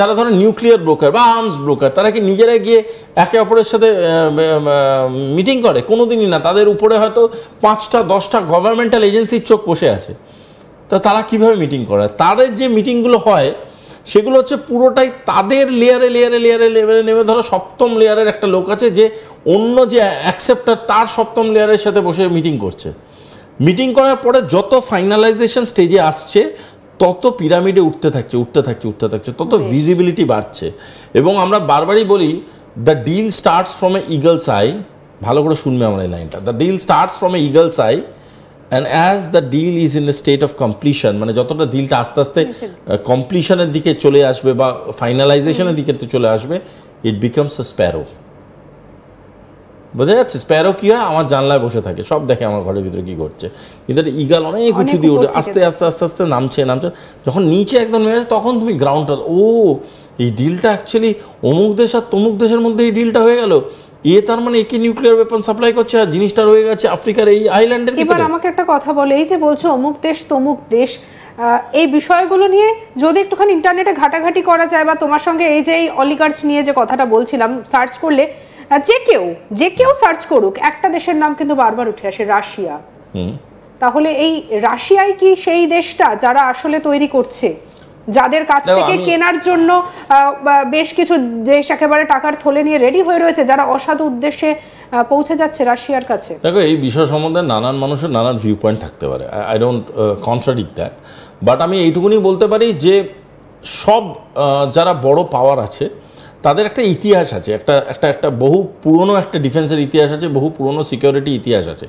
যারা ধরো nuclear broker বা আর্মস ব্রোকার তারা কি নিজেরা গিয়ে একে অপরের সাথে মিটিং করে? কোনোদিনই না। তাদের উপরে হয়তো 5টা 10টা গভর্নমেন্টাল এজেন্সির চোখ বসে আছে। তা তারা কিভাবে মিটিং করে? তাদের যে মিটিংগুলো হয় সেগুলো হচ্ছে পুরোটাই তাদের লেয়ারে লেয়ারে লেয়ারে লেয়ারে নেমে। ধরো সপ্তম লেয়ারের একটা লোক আছে যে অন্য যে অ্যাকসেপ্টার তার সপ্তম লেয়ারের সাথে বসে মিটিং করছে। মিটিং করার পরে যত ফাইনালাইজেশন স্টেজে আসছে তত পিরামিডে উঠতে থাকছে, তত ভিজিবিলিটি বাড়ছে। এবং আমরা বারবারই বলি the deal starts from a eagle's eye. ভালো করে শুনবে আমার এই লাইনটা। The deal starts from a eagle's eye and as the deal is in the state of completion, মানে যতটা ডিলটা আস্তে আস্তে কমপ্লিশনের দিকে চলে আসবে বা ফাইনালাইজেশনের দিকে চলে আসবে, ইট বিকামস আ স্প্যারো। বোঝা যাচ্ছে? স্প্যারো কি হয়? আমার জানলায় বসে থাকে, সব দেখে আমার ঘরের ভিতরে কি করছে। কিন্তু একটা ইগল অনেক উঁচু দিয়ে ওঠে, আস্তে আস্তে আস্তে আস্তে নামছে। যখন নিচে একদম নেমে যাচ্ছে তখন তুমি গ্রাউন্ডটা, ও এই ডিলটা অ্যাকচুয়ালি অমুক দেশ আর তমুক দেশের মধ্যে এই ডিলটা হয়ে গেল। তার মানে একে নিউক্লিয়ার ওয়েপন সাপ্লাই করছে আর জিনিসটা রয়ে গেছে আফ্রিকার এই আইল্যান্ডের ভিতরে। এবার আমাকে একটা কথা বলে, এই যে বলছো অমুক দেশ তমুক দেশ, এই বিষয়গুলো নিয়ে যদি একটুখানি ইন্টারনেটে ঘাটাঘাটি করা যায়, বা তোমার সঙ্গে এই যে অলিগার্চ নিয়ে যে কথাটা বলছিলাম, সার্চ করলে যে কেউ সার্চ করুক একটা দেশের নাম কিন্তু বারবার উঠে আসে, রাশিয়া। তাহলে এই রাশিয়াই কি সেই দেশটা যারা আসলে তৈরি করছে, যাদের কাছ থেকে কেনার জন্য বেশ কিছু দেশ একেবারে টাকার থলে নিয়ে রেডি হয়ে রয়েছে, যারা অসাধু উদ্দেশ্যে পৌঁছে যাচ্ছে রাশিয়ার কাছে? দেখো, এই বিষয় সম্বন্ধে নানান মানুষের নানান ভিউ পয়েন্ট থাকতে পারে, I don't contradict that, but আমি এইটুকুনি বলতে পারি যে সব যারা বড় পাওয়ার আছে তাদের একটা ইতিহাস আছে, একটা বহু পুরনো একটা ডিফেন্সের ইতিহাস আছে, বহু পুরনো সিকিউরিটি ইতিহাস আছে।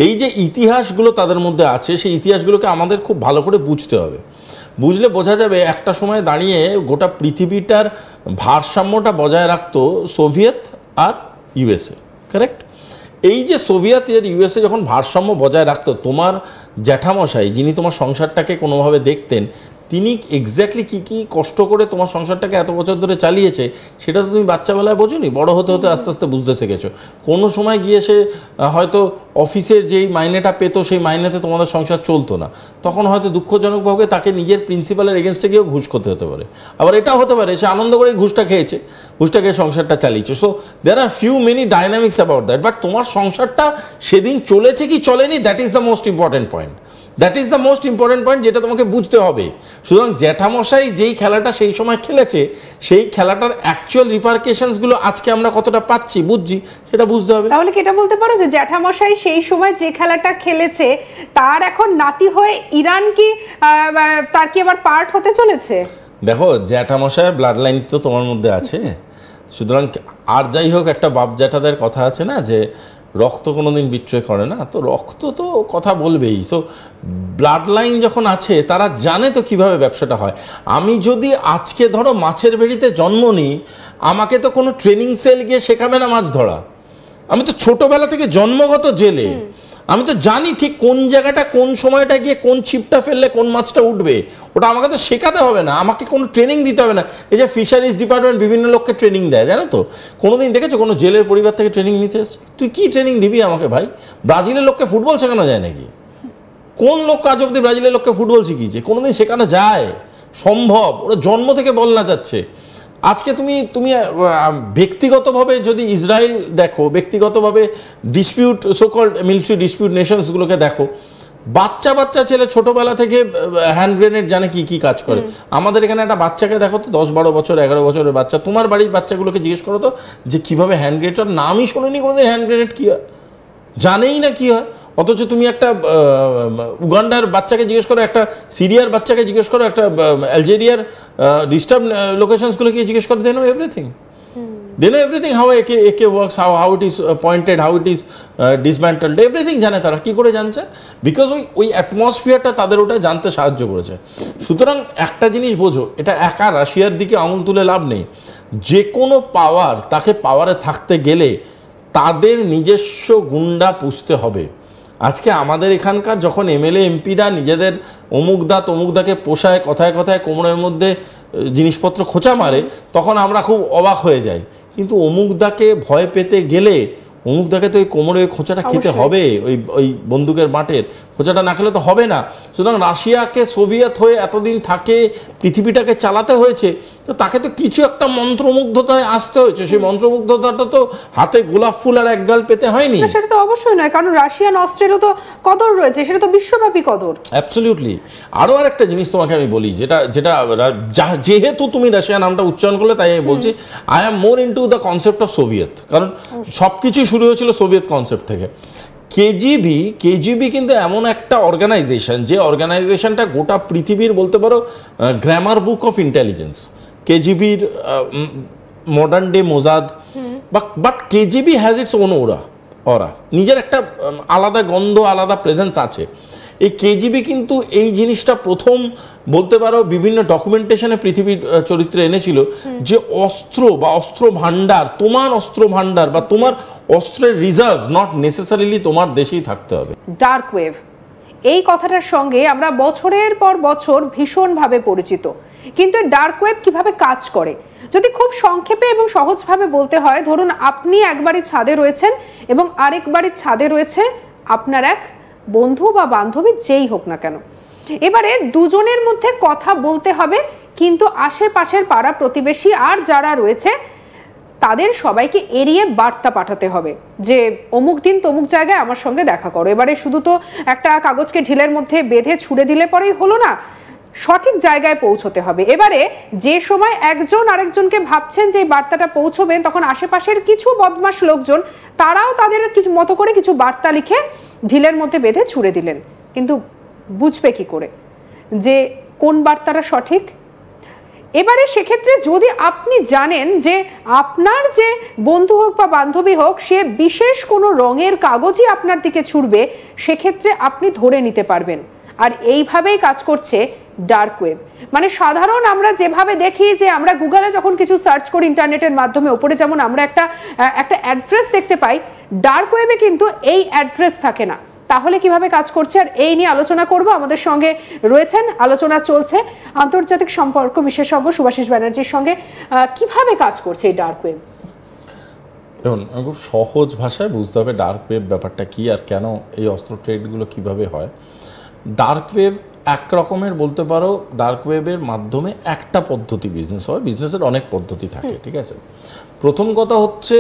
এই যে ইতিহাসগুলো তাদের মধ্যে আছে, সেই ইতিহাসগুলোকে আমাদের খুব ভালো করে বুঝতে হবে। বুঝলে বোঝা যাবে একটা সময় দাঁড়িয়ে গোটা পৃথিবীটার ভারসাম্যটা বজায় রাখতো সোভিয়েত আর ইউএসএ, কারেক্ট? এই যে সোভিয়েত আর ইউএসএ যখন ভারসাম্য বজায় রাখতো, তোমার জ্যাঠামশাই যিনি তোমার সংসারটাকে কোনোভাবে দেখতেন, তিনি এক্স্যাক্টলি কী কষ্ট করে তোমার সংসারটাকে এত বছর ধরে চালিয়েছে সেটা তো তুমি বাচ্চাবেলায় বোঝোনি, বড় হতে হতে আস্তে আস্তে বুঝতে শিখেছো। কোনো সময় গিয়ে সে হয়তো অফিসের যেই মাইনেটা পেতো সেই মাইনেতে তোমাদের সংসার চলতো না, তখন হয়তো দুঃখজনকভাবে তাকে নিজের প্রিন্সিপালের এগেনস্টে গিয়েও ঘুষ করতে হতে পারে। আবার এটাও হতে পারে সে আনন্দ করে ঘুষটা খেয়েছে, ঘুষটা খেয়ে সংসারটা চালিয়েছে। So there are many dynamics about that, but তোমার সংসারটা সেদিন চলেছে কি চলেনি, that is the most important point. যেটা তোমাকে বুঝতে হবে। সুতরাং জ্যাঠামশাই যেই খেলাটা সেই সময় খেলেছে, সেই খেলাটার অ্যাকচুয়াল রিপারকেশনসগুলো আজকে আমরা কতটা পাচ্ছি বুঝছি, সেটা বুঝতে হবে। তাহলে কি এটা বলতে পারো যে জ্যাঠামশাই সেই সময় যে খেলাটা খেলেছে তার এখন নাতি হয়ে ইরান কি তার কি আবার পার্ট হতে চলেছে? দেখো, জ্যাঠামশাইয়ের ব্লাড লাইন তো তোমার মধ্যে আছে, সুতরাং আর যাই হোক, একটা বাপ জ্যাঠাদের কথা আছে না যে রক্ত কোনোদিন বিট্রে করে না, তো রক্ত তো কথা বলবেই। সো ব্লাড লাইন যখন আছে তারা জানে তো কিভাবে ব্যবসাটা হয়। আমি যদি আজকে ধরো মাছের ভেড়িতে জন্ম নিই, আমাকে তো কোনো ট্রেনিং সেল গিয়ে শেখাবে না মাছ ধরা। আমি তো ছোটোবেলা থেকে জন্মগত জেলে, আমি তো জানি ঠিক কোন জায়গাটা কোন সময়টা গিয়ে কোন ছিপটা ফেললে কোন মাছটা উঠবে। ওটা আমাকে তো শেখাতে হবে না, আমাকে কোনো ট্রেনিং দিতে হবে না। এই যে ফিশারিজ ডিপার্টমেন্ট বিভিন্ন লোককে ট্রেনিং দেয়, জানো তো? কোনোদিন দেখেছো কোনো জেলের পরিবার থেকে ট্রেনিং নিতে এসছে? তুই কি ট্রেনিং দিবি আমাকে ভাই? ব্রাজিলের লোককে ফুটবল শেখানো যায় নাকি? কোন লোক আজ অব্দি ব্রাজিলের লোককে ফুটবল শিখিয়েছে? কোনোদিন শেখানো যায়? সম্ভব? ওরা জন্ম থেকে বল না যাচ্ছে। আজকে তুমি ব্যক্তিগতভাবে যদি ইসরায়েল দেখো, ব্যক্তিগতভাবে ডিসপিউট সোকল্ড মিলিটারি ডিসপিউট নেশনসগুলোকে দেখো, বাচ্চা ছেলে ছোটোবেলা থেকে হ্যান্ড গ্রেনেড জানে কি কাজ করে। আমাদের এখানে একটা বাচ্চাকে দেখো তো, 10-12 বছর 11 বছরের বাচ্চা, তোমার বাড়ির বাচ্চাগুলোকে জিজ্ঞেস করো তো যে কীভাবে হ্যান্ড গ্রেনেড, নামই শোনোনি কোনোদিন হ্যান্ড গ্রেনেড কী হয়, জানেই না কী হয়। অথচ তুমি একটা উগান্ডার বাচ্চাকে জিজ্ঞেস করো, একটা সিরিয়ার বাচ্চাকে জিজ্ঞেস করো, একটা আলজেরিয়ার ডিস্টার্ব লোকেশনসগুলোকে জিজ্ঞেস করো, they know everything, how AK works, how it is pointed, how it is dismantled, everything জানে তারা। কী করে জানছে? বিকজ ওই অ্যাটমসফিয়ারটা তাদের ওটা জানতে সাহায্য করেছে। সুতরাং একটা জিনিস বোঝো, এটা একা রাশিয়ার দিকে আঙুল তুলে লাভ নেই। যে কোনো পাওয়ার, তাকে পাওয়ারে থাকতে গেলে তাদের নিজস্ব গুন্ডা পুষতে হবে। আজকে আমাদের এখানকার যখন এমএলএ এমপিরা নিজেদের অমুকদাকে পোষায়, কথায় কথায় কোমরের মধ্যে জিনিসপত্র খোঁচা মারে, তখন আমরা খুব অবাক হয়ে যাই। কিন্তু অমুকদাকে ভয় পেতে গেলে অমুকদাকে তো ওই কোমরে ওই খোঁচাটা খেতে হবে, ওই বন্দুকের বাটের খোঁচাটা না খেলে তো হবে না। সুতরাং রাশিয়াকে সোভিয়েত হয়ে এতদিন থাকে পৃথিবীটাকে চালাতে হয়েছে, তো তাকে তো কিছু একটা মন্ত্রমুগ্ধতায় আসতে হয়েছে। সেই মন্ত্রমুগ্ধতাটা তো হাতে গোলাপ ফুল আর একগাল পেতে হয়নি। সেটা তো অবশ্যই নয়, কারণ রাশিয়ান অস্ত্রেরও তো কদর রয়েছে, সেটা তো বিশ্বব্যাপী কদর। অ্যাবসলিউটলি। আরও আর একটা জিনিস তোমাকে আমি বলি, যেহেতু তুমি রাশিয়া নামটা উচ্চারণ করলে তাই আমি বলছি, I am more into the concept of Soviet, কারণ সবকিছু শুরু হয়েছিল সোভিয়েত কনসেপ্ট থেকে। কেজিবি কিন্তু এমন একটা অর্গানাইজেশন, যে অর্গানাইজেশনটা গোটা পৃথিবীর বলতে পারো গ্রামার বুক অফ ইন্টেলিজেন্স। কেজিবির modern day Mossad, but KGB has its own ওরা নিজের একটা আলাদা গন্ধ, আলাদা প্রেজেন্স আছে। এই কেজিবি কিন্তু এই জিনিসটা প্রথম বলতে পারো বিভিন্ন ডকুমেন্টেশনে পৃথিবীর চরিত্রে এনেছিল, যে অস্ত্র বা অস্ত্র ভান্ডার, তোমার অস্ত্র ভান্ডার বা তোমার অস্ত্রের রিজার্ভ নট নেসেসারিলি তোমার দেশেই থাকতে হবে। ডার্ক ওয়েভ, এই কথাটার সঙ্গে আমরা বছরের পর বছর ভীষণভাবে পরিচিত, কিন্তু ডার্ক ওয়েভ কিভাবে কাজ করে যদি খুব সংক্ষেপে এবং সহজভাবে বলতে হয়, ধরুন আপনি এক বাড়ির ছাদে রয়েছেন এবং আরেক বাড়ির ছাদে রয়েছে আপনার এক বন্ধু বা বান্ধবী, যেই হোক না কেন। এবারে দুজনের মধ্যে কথা বলতে হবে, কিন্তু আশেপাশের পাড়া প্রতিবেশী আর যারা রয়েছে তাদের সবাইকে এড়িয়ে বার্তা পাঠাতে হবে যে অমুক দিন তমুক জায়গায় আমার সঙ্গে দেখা করো। এবারে শুধু তো একটা কাগজকে ঢিলের মধ্যে বেঁধে ছুড়ে দিলে পরেই হলো না, সঠিক জায়গায় পৌঁছতে হবে। এবারে যে সময় একজন আরেকজনকে ভাবছেন যে এই বার্তাটা পৌঁছবেন, তখন আশেপাশের কিছু বদমাশ লোকজন তারাও তাদের কিছু মতো করে কিছু বার্তা লিখে ঢিলের মধ্যে বেঁধে ছুড়ে দিলেন। কিন্তু বুঝবে কি করে যে কোন বার্তাটা সঠিক? এবারে সেক্ষেত্রে যদি আপনি জানেন যে আপনার যে বন্ধু হোক বা বান্ধবী হোক, সে বিশেষ কোনো রঙের কাগজই আপনার দিকে ছুড়বে, সেক্ষেত্রে আপনি ধরে নিতে পারবেন। আর এইভাবেই কাজ করছে ডার্ক ওয়েব। মানে সাধারণ আমরা যেভাবে দেখি যে আমরা গুগলে যখন কিছু সার্চ করি ইন্টারনেটের মাধ্যমে, ওপরে যেমন আমরা একটা অ্যাড্রেস দেখতে পাই, ডার্ক ওয়েবে কিন্তু এই অ্যাড্রেস থাকে না। তাহলে কিভাবে কাজ করছে, আর এই নিয়ে আলোচনা করব। আমাদের সঙ্গে রয়েছেন, আলোচনা চলছে আন্তর্জাতিক সম্পর্ক বিশেষজ্ঞ শুভাশিস ব্যানার্জির সঙ্গে। কিভাবে কাজ করছে এই ডার্ক ওয়েব? দেখুন, খুব সহজ ভাষায় বুঝতে হবে ডার্ক ওয়েব ব্যাপারটা কি আর কেন এই অস্ত্র ট্রেডগুলো কিভাবে হয়। ডার্ক ওয়েব এক রকমের বলতে পারো, ডার্ক ওয়েবের মাধ্যমে একটা পদ্ধতি বিজনেস হয়, বিজনেসের অনেক পদ্ধতি থাকে, ঠিক আছে। প্রথম কথা হচ্ছে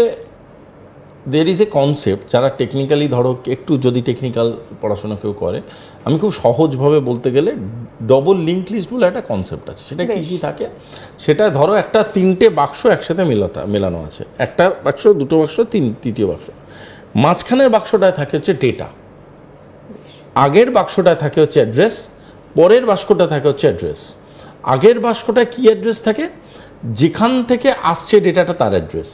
দের ইজ এ কনসেপ্ট, যারা টেকনিক্যালি ধরো একটু যদি টেকনিক্যাল পড়াশোনা কেউ করে, আমি খুব সহজভাবে বলতে গেলে ডবল লিঙ্ক লিস্ট বলে একটা কনসেপ্ট আছে। সেটা কী কী থাকে, সেটা ধরো একটা 3টে বাক্স একসাথে মেলানো আছে, একটা বাক্স, দুটো বাক্স, তৃতীয় বাক্স। মাঝখানের বাক্সটায় থাকে হচ্ছে ডেটা, আগের বাক্সটায় থাকে হচ্ছে অ্যাড্রেস, পরের বাক্সটা থাকে হচ্ছে অ্যাড্রেস। আগের বাক্সটায় কী অ্যাড্রেস থাকে, যেখান থেকে আসছে ডেটাটা তার অ্যাড্রেস।